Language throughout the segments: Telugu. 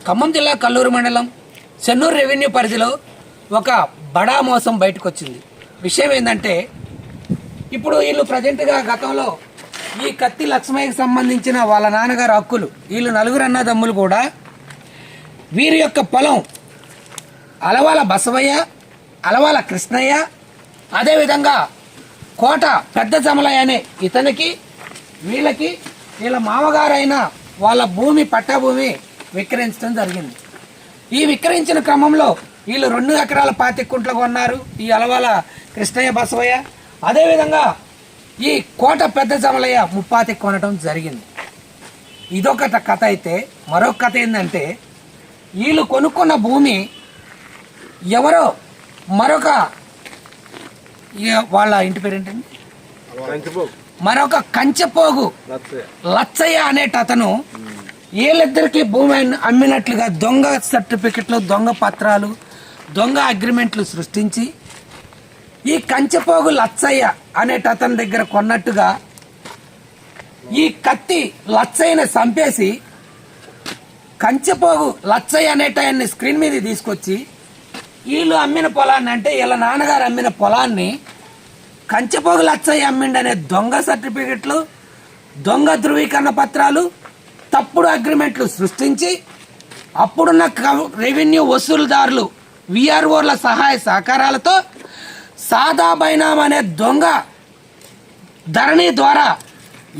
ఖమ్మం జిల్లా కల్లూరు మండలం చెన్నూరు రెవెన్యూ పరిధిలో ఒక బడా మోసం బయటకు వచ్చింది. విషయం ఏంటంటే, ఇప్పుడు వీళ్ళు ప్రజెంట్గా గతంలో ఈ కత్తి లక్ష్మయ్యకి సంబంధించిన వాళ్ళ నాన్నగారు హక్కులు, వీళ్ళు నలుగురు అన్నదమ్ములు కూడా వీరి యొక్క పొలం అలవాల బసవయ్య, అలవాల కృష్ణయ్య, అదేవిధంగా కోట పెద్ద జమలయ్య అనే ఇతనికి వీళ్ళకి వీళ్ళ మామగారైన వాళ్ళ భూమి పట్టభూమి విక్రయించడం జరిగింది. ఈ విక్రయించిన క్రమంలో వీళ్ళు 2 ఎకరాల 25 కుంట్లు కొన్నారు, ఈ అలవాల కృష్ణయ్య బసవయ్య. అదేవిధంగా ఈ కోట పెద్ద జమలయ్య 30 కొనడం జరిగింది. ఇదొక కథ అయితే, మరొక కథ ఏంటంటే, వీళ్ళు కొనుక్కున్న భూమి ఎవరో మరొక వాళ్ళ ఇంటి పేరు ఏంటండి, మరొక కంచెపోగు లచ్చయ్య అనేటతను వీళ్ళిద్దరికి భూమి అమ్మినట్లుగా దొంగ సర్టిఫికెట్లు, దొంగ పత్రాలు, దొంగ అగ్రిమెంట్లు సృష్టించి ఈ కంచెపోగు లచ్చయ్య అనేటతని దగ్గర కొన్నట్టుగా ఈ కత్తి లచ్చయ్యని చంపేసి కంచెపోగు లచ్చయ్య అనేటాయన్ని స్క్రీన్ మీద తీసుకొచ్చి వీళ్ళు అమ్మిన పొలాన్ని, అంటే వీళ్ళ నాన్నగారు అమ్మిన పొలాన్ని కంచెపోగు లచ్చయ్య అమ్మిండనే దొంగ సర్టిఫికెట్లు, దొంగ ధృవీకరణ పత్రాలు, తప్పుడు అగ్రిమెంట్లు సృష్టించి అప్పుడున్న రెవెన్యూ వసూలుదారులు విఆర్ఓల సహాయ సహకారాలతో సాదా బైనాం అనే దొంగ ధరణి ద్వారా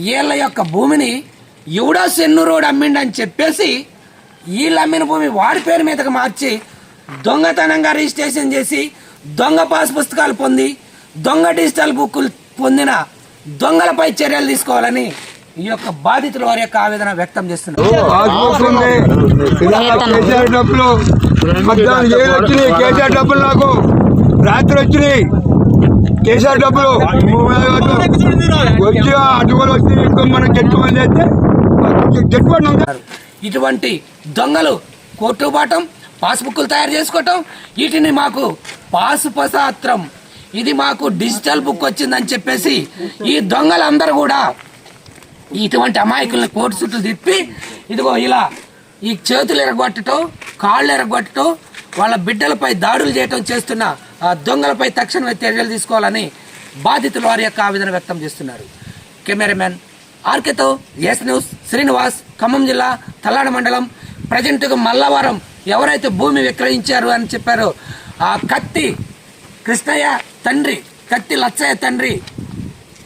వీళ్ళ యొక్క భూమిని ఎవడో చెన్నూరోడు అమ్మిండని చెప్పేసి వీళ్ళు అమ్మిన భూమి వాడి పేరు మీదకి మార్చి దొంగతనంగా రిజిస్ట్రేషన్ చేసి దొంగ పాస్ పుస్తకాలు పొంది దొంగ డిజిటల్ బుక్కులు పొందిన దొంగలపై చర్యలు తీసుకోవాలని ఈ యొక్క బాధితుల వారి యొక్క ఆవేదన వ్యక్తం చేస్తున్నారు. నాకు రాత్రి వచ్చినాయి కేసీఆర్ డబ్బులు వచ్చి అటువలు వచ్చి మనం ఇటువంటి దొంగలు కోర్టుబాటం, పాస్బుక్లు తయారు చేసుకోవటం, వీటిని మాకు పాసుపత్రం, ఇది మాకు డిజిటల్ బుక్ వచ్చిందని చెప్పేసి ఈ దొంగలందరూ కూడా ఇటువంటి అమాయకులను కోర్టు చుట్టూ తిప్పి ఇదిగో ఇలా ఈ చేతులు ఎరగొట్టడం, కాళ్ళు ఎరగొట్టడం, వాళ్ళ బిడ్డలపై దాడులు చేయటం చేస్తున్న ఆ దొంగలపై తక్షణమే చర్యలు తీసుకోవాలని బాధితులు వారి యొక్క ఆవేదన వ్యక్తం చేస్తున్నారు. కెమెరామెన్ ఆర్కేతో ఎస్ న్యూస్ శ్రీనివాస్, ఖమ్మం జిల్లా తల్లాడ మండలం. ప్రజెంట్గా మల్లవరం ఎవరైతే భూమి విక్రయించారు అని చెప్పారో ఆ కత్తి కృష్ణయ్య తండ్రి, కత్తి లచ్చయ్య తండ్రి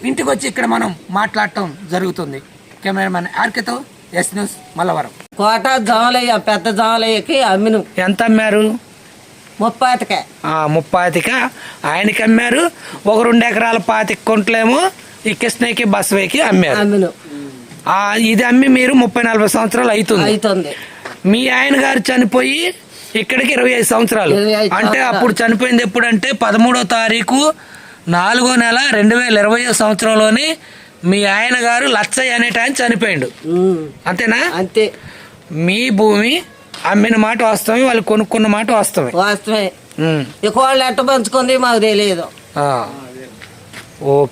ఇంటికి వచ్చి ఇక్కడ మనం మాట్లాడటం జరుగుతుంది. కెమెరామెన్ ఆర్కేతో ఎస్ న్యూస్ మల్లవరం. కోట జామలయ్య పెద్ద జామలయ్యకి అమ్మిను. ఎంత అమ్మారు? 30. 30 ఆయనకి అమ్మారు. ఒక 2 ఎకరాల 25 కుంట్లేమో ఈ కృష్ణయ్యకి బసవయ్యకి అమ్మారు. ఇది అమ్మి మీరు 30-40 సంవత్సరాలు అవుతుంది. మీ ఆయన గారు చనిపోయి ఇక్కడికి 25 సంవత్సరాలు. అంటే అప్పుడు చనిపోయింది ఎప్పుడంటే 13వ తారీఖు 4వ నెల 2020 సంవత్సరంలోని మీ ఆయన గారు లచ్చయ్య అనేట ఆయన చనిపోయిండు. అంతేనా? అంతే. మీ భూమి అమ్మిన మాట వాస్తవమే, వాళ్ళు కొనుక్కున్న మాట వాస్తవమే. ఇక వాళ్ళు ఎట్ట పంచుకుంది మాకు తెలియదు. ఓకే.